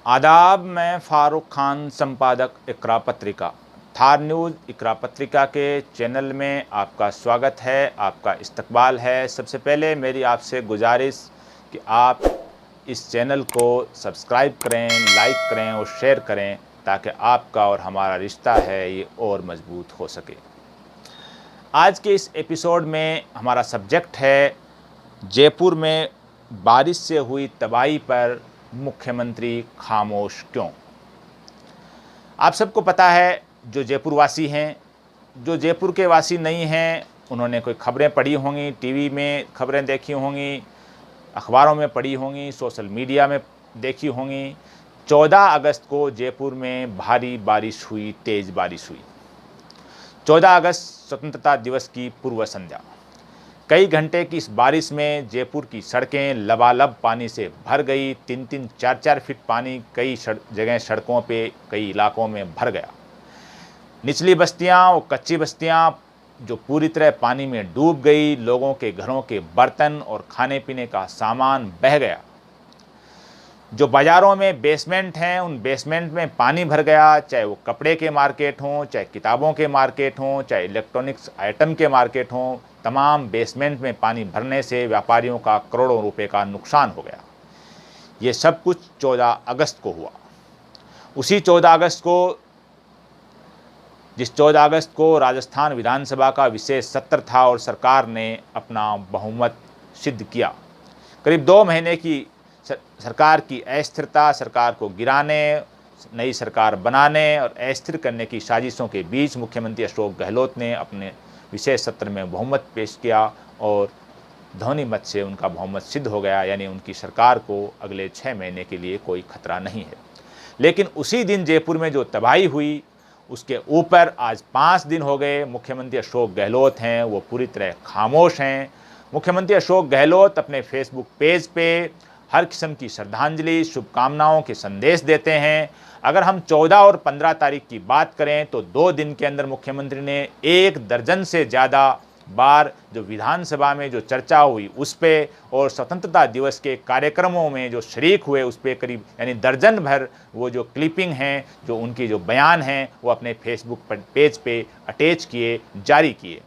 आदाब, मैं फारूक खान, संपादक इकरा पत्रिका। थार न्यूज़ इकरा पत्रिका के चैनल में आपका स्वागत है, आपका इस्तकबाल है। सबसे पहले मेरी आपसे गुजारिश कि आप इस चैनल को सब्सक्राइब करें, लाइक करें और शेयर करें, ताकि आपका और हमारा रिश्ता है ये और मजबूत हो सके। आज के इस एपिसोड में हमारा सब्जेक्ट है जयपुर में बारिश से हुई तबाही पर मुख्यमंत्री खामोश क्यों। आप सबको पता है, जो जयपुर वासी हैं, जो जयपुर के वासी नहीं हैं, उन्होंने कोई खबरें पढ़ी होंगी, टीवी में खबरें देखी होंगी, अखबारों में पढ़ी होंगी, सोशल मीडिया में देखी होंगी। 14 अगस्त को जयपुर में भारी बारिश हुई, तेज़ बारिश हुई। 14 अगस्त स्वतंत्रता दिवस की पूर्व संध्या। कई घंटे की इस बारिश में जयपुर की सड़कें लबालब पानी से भर गई। 3-3, 4-4 फीट पानी कई जगह सड़कों पे, कई इलाकों में भर गया। निचली बस्तियां और कच्ची बस्तियां जो पूरी तरह पानी में डूब गई। लोगों के घरों के बर्तन और खाने पीने का सामान बह गया। जो बाज़ारों में बेसमेंट हैं, उन बेसमेंट में पानी भर गया। चाहे वो कपड़े के मार्केट हों, चाहे किताबों के मार्केट हों, चाहे इलेक्ट्रॉनिक्स आइटम के मार्केट हों, तमाम बेसमेंट में पानी भरने से व्यापारियों का करोड़ों रुपए का नुकसान हो गया। ये सब कुछ 14 अगस्त को हुआ। उसी 14 अगस्त को, जिस 14 अगस्त को राजस्थान विधानसभा का विशेष सत्र था और सरकार ने अपना बहुमत सिद्ध किया। करीब 2 महीने की सरकार की अस्थिरता, सरकार को गिराने, नई सरकार बनाने और अस्थिर करने की साजिशों के बीच मुख्यमंत्री अशोक गहलोत ने अपने विशेष सत्र में बहुमत पेश किया और ध्वनि मत से उनका बहुमत सिद्ध हो गया। यानी उनकी सरकार को अगले 6 महीने के लिए कोई खतरा नहीं है। लेकिन उसी दिन जयपुर में जो तबाही हुई, उसके ऊपर आज 5 दिन हो गए मुख्यमंत्री अशोक गहलोत हैं वो पूरी तरह खामोश हैं। मुख्यमंत्री अशोक गहलोत अपने फेसबुक पेज पे हर किस्म की श्रद्धांजलि, शुभकामनाओं के संदेश देते हैं। अगर हम 14 और 15 तारीख की बात करें तो 2 दिन के अंदर मुख्यमंत्री ने 1 दर्जन से ज़्यादा बार जो विधानसभा में जो चर्चा हुई उस पे और स्वतंत्रता दिवस के कार्यक्रमों में जो शरीक हुए उस पे करीब यानी दर्जन भर वो जो क्लिपिंग हैं, जो उनकी जो बयान हैं, वो अपने फेसबुक पेज पे अटैच किए, जारी किए।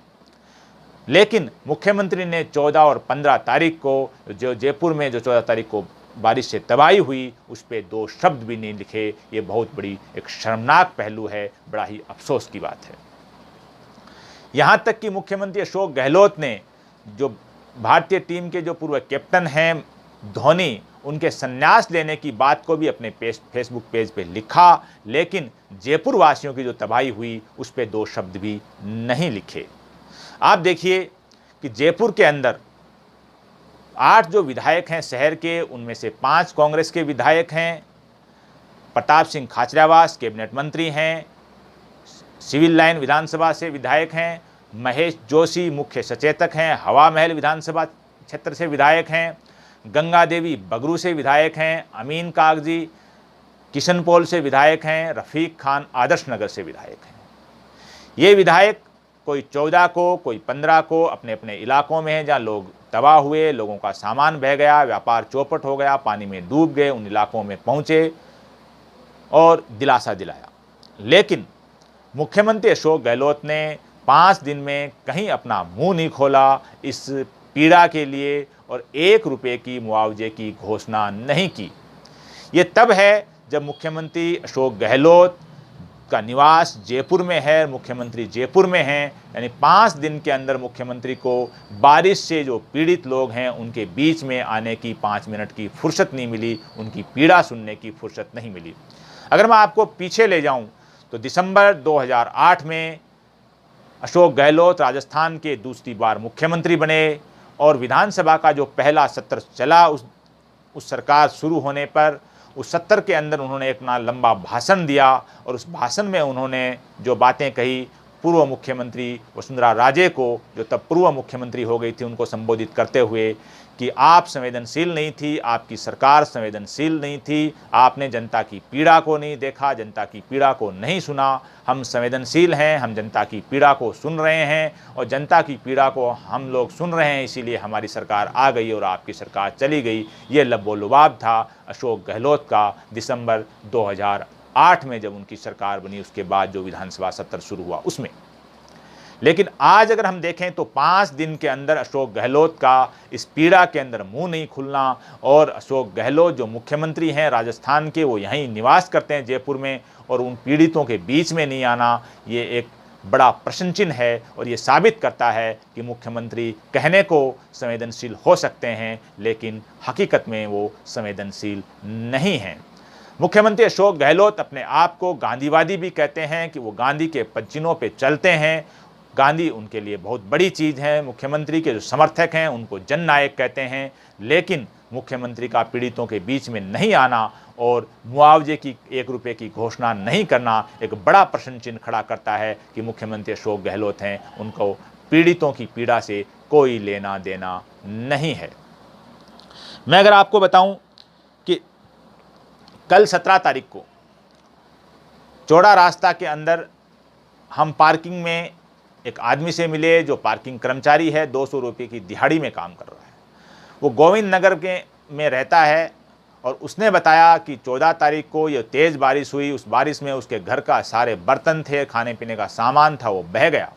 लेकिन मुख्यमंत्री ने 14 और 15 तारीख को जो जयपुर में जो 14 तारीख को बारिश से तबाही हुई उस पर 2 शब्द भी नहीं लिखे। ये बहुत बड़ी एक शर्मनाक पहलू है, बड़ा ही अफसोस की बात है। यहाँ तक कि मुख्यमंत्री अशोक गहलोत ने जो भारतीय टीम के जो पूर्व कैप्टन हैं धोनी, उनके संन्यास लेने की बात को भी अपने फेसबुक पेज पे लिखा, लेकिन जयपुर वासियों की जो तबाही हुई उस पर 2 शब्द भी नहीं लिखे। आप देखिए कि जयपुर के अंदर 8 जो विधायक हैं शहर के, उनमें से 5 कांग्रेस के विधायक हैं। प्रताप सिंह खाचरियावास कैबिनेट मंत्री हैं, सिविल लाइन विधानसभा से विधायक हैं। महेश जोशी मुख्य सचेतक हैं, हवा महल विधानसभा क्षेत्र से विधायक हैं। गंगा देवी बगरू से विधायक हैं। अमीन कागजी किशनपोल से विधायक हैं। रफ़ीक खान आदर्श नगर से विधायक हैं। ये विधायक कोई 14 को, कोई 15 को अपने अपने इलाकों में हैं जहाँ लोग तबाह हुए, लोगों का सामान बह गया, व्यापार चौपट हो गया, पानी में डूब गए, उन इलाकों में पहुँचे और दिलासा दिलाया। लेकिन मुख्यमंत्री अशोक गहलोत ने 5 दिन में कहीं अपना मुंह नहीं खोला इस पीड़ा के लिए और 1 रुपये की मुआवजे की घोषणा नहीं की। ये तब है जब मुख्यमंत्री अशोक गहलोत का निवास जयपुर में है, मुख्यमंत्री जयपुर में हैं। यानी 5 दिन के अंदर मुख्यमंत्री को बारिश से जो पीड़ित लोग हैं उनके बीच में आने की 5 मिनट की फुर्सत नहीं मिली, उनकी पीड़ा सुनने की फुर्सत नहीं मिली। अगर मैं आपको पीछे ले जाऊं तो दिसंबर 2008 में अशोक गहलोत राजस्थान के दूसरी बार मुख्यमंत्री बने और विधानसभा का जो पहला सत्र चला उस सरकार शुरू होने पर उस सत्र के अंदर उन्होंने एक ना लंबा भाषण दिया और उस भाषण में उन्होंने जो बातें कही पूर्व मुख्यमंत्री वसुंधरा राजे को, जो तब पूर्व मुख्यमंत्री हो गई थी, उनको संबोधित करते हुए कि आप संवेदनशील नहीं थी, आपकी सरकार संवेदनशील नहीं थी, आपने जनता की पीड़ा को नहीं देखा, जनता की पीड़ा को नहीं सुना। हम संवेदनशील हैं, हम जनता की पीड़ा को सुन रहे हैं और जनता की पीड़ा को हम लोग सुन रहे हैं, इसीलिए हमारी सरकार आ गई और आपकी सरकार चली गई। ये लबो-लुबाब था अशोक गहलोत का दिसंबर 2008 में, जब उनकी सरकार बनी, उसके बाद जो विधानसभा सत्र शुरू हुआ उसमें। लेकिन आज अगर हम देखें तो 5 दिन के अंदर अशोक गहलोत का इस पीड़ा के अंदर मुंह नहीं खुलना और अशोक गहलोत जो मुख्यमंत्री हैं राजस्थान के, वो यहीं निवास करते हैं जयपुर में, और उन पीड़ितों के बीच में नहीं आना, ये एक बड़ा प्रश्न चिन्ह है। और ये साबित करता है कि मुख्यमंत्री कहने को संवेदनशील हो सकते हैं, लेकिन हकीकत में वो संवेदनशील नहीं हैं। मुख्यमंत्री अशोक गहलोत अपने आप को गांधीवादी भी कहते हैं कि वो गांधी के पदचिन्हों पे चलते हैं। गांधी उनके लिए बहुत बड़ी चीज़ है। मुख्यमंत्री के जो समर्थक हैं उनको जननायक कहते हैं, लेकिन मुख्यमंत्री का पीड़ितों के बीच में नहीं आना और मुआवजे की 1 रुपये की घोषणा नहीं करना एक बड़ा प्रश्न चिन्ह खड़ा करता है कि मुख्यमंत्री अशोक गहलोत हैं, उनको पीड़ितों की पीड़ा से कोई लेना देना नहीं है। मैं अगर आपको बताऊं कि कल 17 तारीख को चौड़ा रास्ता के अंदर हम पार्किंग में एक आदमी से मिले जो पार्किंग कर्मचारी है, 200 रुपये की दिहाड़ी में काम कर रहा है। वो गोविंद नगर में रहता है और उसने बताया कि 14 तारीख को ये तेज़ बारिश हुई, उस बारिश में उसके घर का सारे बर्तन थे, खाने पीने का सामान था, वो बह गया।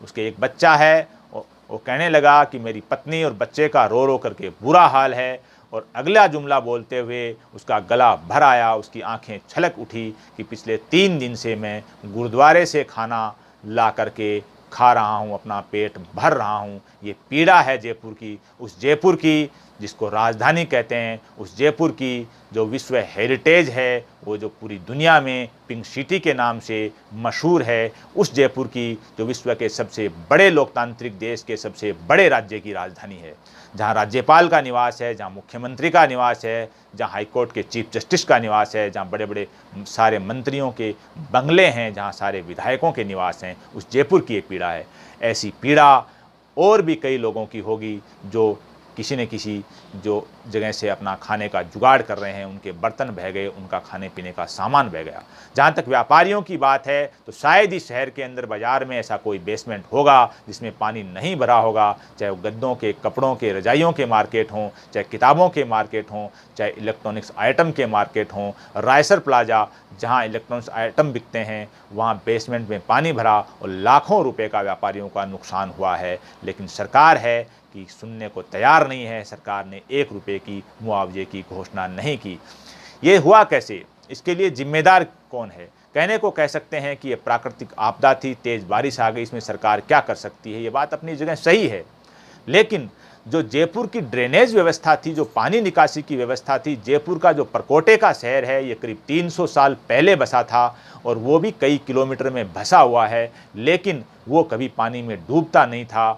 उसके एक बच्चा है, वो कहने लगा कि मेरी पत्नी और बच्चे का रो रो करके बुरा हाल है, और अगला जुमला बोलते हुए उसका गला भर आया, उसकी आंखें छलक उठी कि पिछले 3 दिन से मैं गुरुद्वारे से खाना ला करके खा रहा हूँ, अपना पेट भर रहा हूँ। ये पीड़ा है जयपुर की, उस जयपुर की जिसको राजधानी कहते हैं, उस जयपुर की जो विश्व हेरिटेज है, वो जो पूरी दुनिया में पिंक सिटी के नाम से मशहूर है, उस जयपुर की जो विश्व के सबसे बड़े लोकतांत्रिक देश के सबसे बड़े राज्य की राजधानी है, जहाँ राज्यपाल का निवास है, जहाँ मुख्यमंत्री का निवास है, जहाँ हाईकोर्ट के चीफ जस्टिस का निवास है, जहाँ बड़े बड़े सारे मंत्रियों के बंगले हैं, जहाँ सारे विधायकों के निवास हैं, उस जयपुर की एक पीड़ा है। ऐसी पीड़ा और भी कई लोगों की होगी जो किसी न किसी जो जगह से अपना खाने का जुगाड़ कर रहे हैं, उनके बर्तन बह गए, उनका खाने पीने का सामान बह गया। जहाँ तक व्यापारियों की बात है तो शायद ही शहर के अंदर बाज़ार में ऐसा कोई बेसमेंट होगा जिसमें पानी नहीं भरा होगा, चाहे वो गद्दों के, कपड़ों के, रजाइयों के मार्केट हों, चाहे किताबों के मार्केट हों, चाहे इलेक्ट्रॉनिक्स आइटम के मार्केट हों। रायसर प्लाजा जहाँ इलेक्ट्रॉनिक्स आइटम बिकते हैं वहाँ बेसमेंट में पानी भरा और लाखों रुपए का व्यापारियों का नुकसान हुआ है, लेकिन सरकार है कि सुनने को तैयार नहीं है। सरकार ने 1 रुपये की मुआवजे की घोषणा नहीं की। ये हुआ कैसे? इसके लिए जिम्मेदार कौन है? कहने को कह सकते हैं कि ये प्राकृतिक आपदा थी, तेज़ बारिश आ गई, इसमें सरकार क्या कर सकती है। ये बात अपनी जगह सही है, लेकिन जो जयपुर की ड्रेनेज व्यवस्था थी, जो पानी निकासी की व्यवस्था थी, जयपुर का जो परकोटे का शहर है, ये करीब 300 साल पहले बसा था और वो भी कई किलोमीटर में बसा हुआ है, लेकिन वो कभी पानी में डूबता नहीं था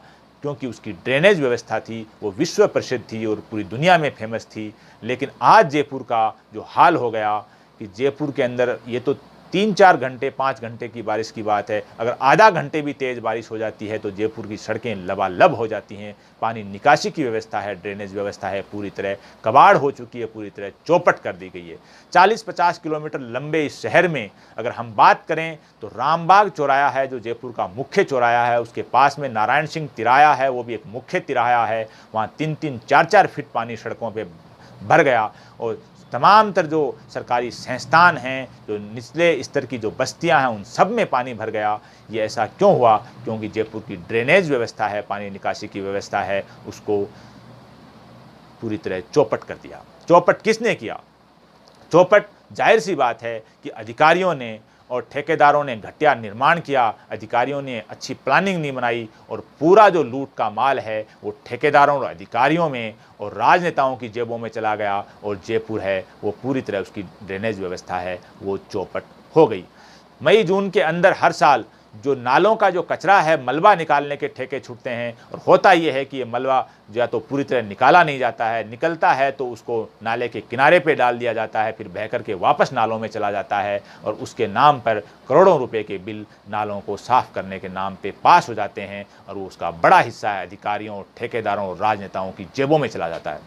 क्योंकि उसकी ड्रेनेज व्यवस्था थी, वो विश्व प्रसिद्ध थी और पूरी दुनिया में फेमस थी। लेकिन आज जयपुर का जो हाल हो गया कि जयपुर के अंदर ये तो 3-4 घंटे, 5 घंटे की बारिश की बात है, अगर आधा घंटे भी तेज़ बारिश हो जाती है तो जयपुर की सड़कें लबालब हो जाती हैं। पानी निकासी की व्यवस्था है, ड्रेनेज व्यवस्था है, पूरी तरह कबाड़ हो चुकी है, पूरी तरह चौपट कर दी गई है। 40-50 किलोमीटर लंबे इस शहर में अगर हम बात करें तो रामबाग चौराया है जो जयपुर का मुख्य चौराया है, उसके पास में नारायण सिंह तिराया है, वो भी एक मुख्य तिराया है। वहाँ 3-3, 4-4 फीट पानी सड़कों पर भर गया और तमाम तर जो सरकारी संस्थान हैं, जो निचले स्तर की जो बस्तियां हैं, उन सब में पानी भर गया। ये ऐसा क्यों हुआ? क्योंकि जयपुर की ड्रेनेज व्यवस्था है, पानी निकासी की व्यवस्था है, उसको पूरी तरह चौपट कर दिया। चौपट किसने किया? चौपट जाहिर सी बात है कि अधिकारियों ने और ठेकेदारों ने घटिया निर्माण किया, अधिकारियों ने अच्छी प्लानिंग नहीं बनाई और पूरा जो लूट का माल है वो ठेकेदारों और अधिकारियों में और राजनेताओं की जेबों में चला गया और जयपुर है वो पूरी तरह उसकी ड्रेनेज व्यवस्था है वो चौपट हो गई। मई जून के अंदर हर साल जो नालों का जो कचरा है, मलबा निकालने के ठेके छूटते हैं। और होता ये है कि ये मलबा या तो पूरी तरह निकाला नहीं जाता है, निकलता है तो उसको नाले के किनारे पे डाल दिया जाता है, फिर बह कर के वापस नालों में चला जाता है और उसके नाम पर करोड़ों रुपए के बिल नालों को साफ करने के नाम पे पास हो जाते हैं और वो उसका बड़ा हिस्सा है अधिकारियों, ठेकेदारों और राजनेताओं की जेबों में चला जाता है।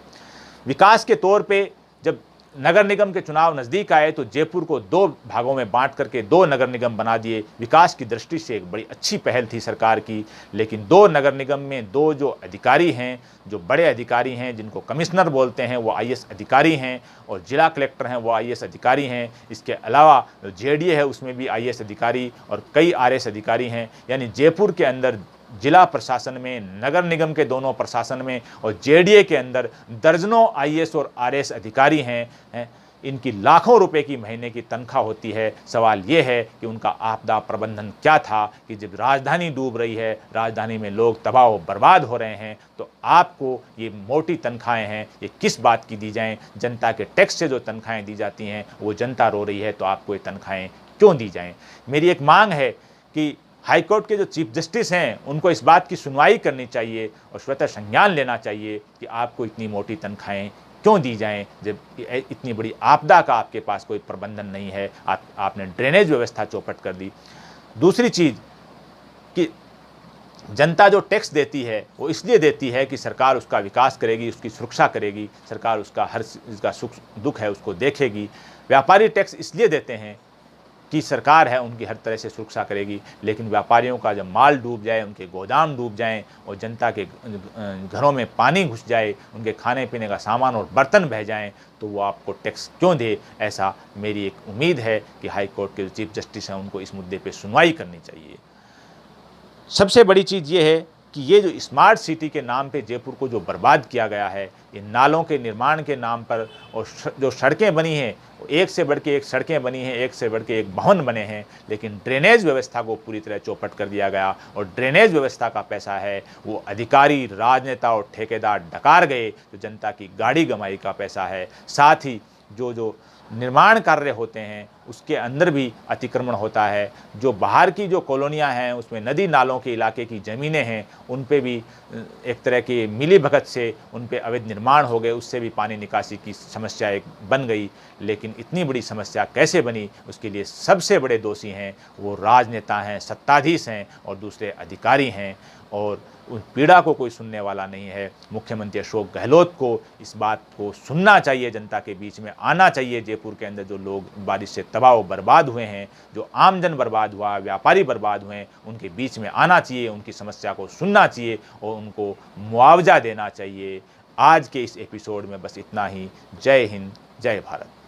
विकास के तौर पे जब नगर निगम के चुनाव नज़दीक आए तो जयपुर को 2 भागों में बांट करके 2 नगर निगम बना दिए। विकास की दृष्टि से एक बड़ी अच्छी पहल थी सरकार की, लेकिन 2 नगर निगम में 2 जो अधिकारी हैं, जो बड़े अधिकारी हैं, जिनको कमिश्नर बोलते हैं, वो आईएएस अधिकारी हैं और जिला कलेक्टर हैं, वो आईएएस अधिकारी हैं। इसके अलावा जेडीए है, उसमें भी आईएएस अधिकारी और कई आरएएस अधिकारी हैं। यानी जयपुर के अंदर जिला प्रशासन में, नगर निगम के दोनों प्रशासन में और जेडीए के अंदर दर्जनों आईएएस और आरएएस अधिकारी हैं। इनकी लाखों रुपए की महीने की तनख्वाह होती है। सवाल ये है कि उनका आपदा प्रबंधन क्या था कि जब राजधानी डूब रही है, राजधानी में लोग तबाह व बर्बाद हो रहे हैं, तो आपको ये मोटी तनख्वाहें हैं, ये किस बात की दी जाएं? जनता के टैक्स से जो तनख्वाहें दी जाती हैं वो जनता रो रही है, तो आपको ये तनख्वाहें क्यों दी जाएँ? मेरी एक मांग है कि हाईकोर्ट के जो चीफ जस्टिस हैं उनको इस बात की सुनवाई करनी चाहिए और स्वतः संज्ञान लेना चाहिए कि आपको इतनी मोटी तनख्वाहें क्यों दी जाएं, जब इतनी बड़ी आपदा का आपके पास कोई प्रबंधन नहीं है। आपने ड्रेनेज व्यवस्था चौपट कर दी। दूसरी चीज़ कि जनता जो टैक्स देती है वो इसलिए देती है कि सरकार उसका विकास करेगी, उसकी सुरक्षा करेगी, सरकार उसका हर चीज़ का सुख दुख है उसको देखेगी। व्यापारी टैक्स इसलिए देते हैं कि सरकार है उनकी हर तरह से सुरक्षा करेगी, लेकिन व्यापारियों का जब माल डूब जाए, उनके गोदाम डूब जाएं और जनता के घरों में पानी घुस जाए, उनके खाने पीने का सामान और बर्तन बह जाएं, तो वो आपको टैक्स क्यों दे? ऐसा मेरी एक उम्मीद है कि हाई कोर्ट के जो चीफ जस्टिस हैं उनको इस मुद्दे पे सुनवाई करनी चाहिए। सबसे बड़ी चीज़ ये है कि ये जो स्मार्ट सिटी के नाम पे जयपुर को जो बर्बाद किया गया है, ये नालों के निर्माण के नाम पर, और जो सड़कें बनी हैं एक से बढ़ के एक सड़कें बनी हैं, एक से बढ़ के एक भवन बने हैं, लेकिन ड्रेनेज व्यवस्था को पूरी तरह चौपट कर दिया गया और ड्रेनेज व्यवस्था का पैसा है वो अधिकारी, राजनेता और ठेकेदार डकार गए, जो जनता की गाड़ी गमाई का पैसा है। साथ ही जो निर्माण कार्य होते हैं उसके अंदर भी अतिक्रमण होता है। जो बाहर की जो कॉलोनियाँ हैं उसमें नदी नालों के इलाके की ज़मीनें हैं, उन पे भी एक तरह की मिली भगत से उन पे अवैध निर्माण हो गए, उससे भी पानी निकासी की समस्या एक बन गई। लेकिन इतनी बड़ी समस्या कैसे बनी, उसके लिए सबसे बड़े दोषी हैं वो राजनेता हैं, सत्ताधीश हैं और दूसरे अधिकारी हैं, और उस पीड़ा को कोई सुनने वाला नहीं है। मुख्यमंत्री अशोक गहलोत को इस बात को सुनना चाहिए, जनता के बीच में आना चाहिए। जयपुर के अंदर जो लोग बारिश से तबाह व बर्बाद हुए हैं, जो आमजन बर्बाद हुआ, व्यापारी बर्बाद हुए हैं, उनके बीच में आना चाहिए, उनकी समस्या को सुनना चाहिए और उनको मुआवजा देना चाहिए। आज के इस एपिसोड में बस इतना ही। जय हिंद, जय भारत।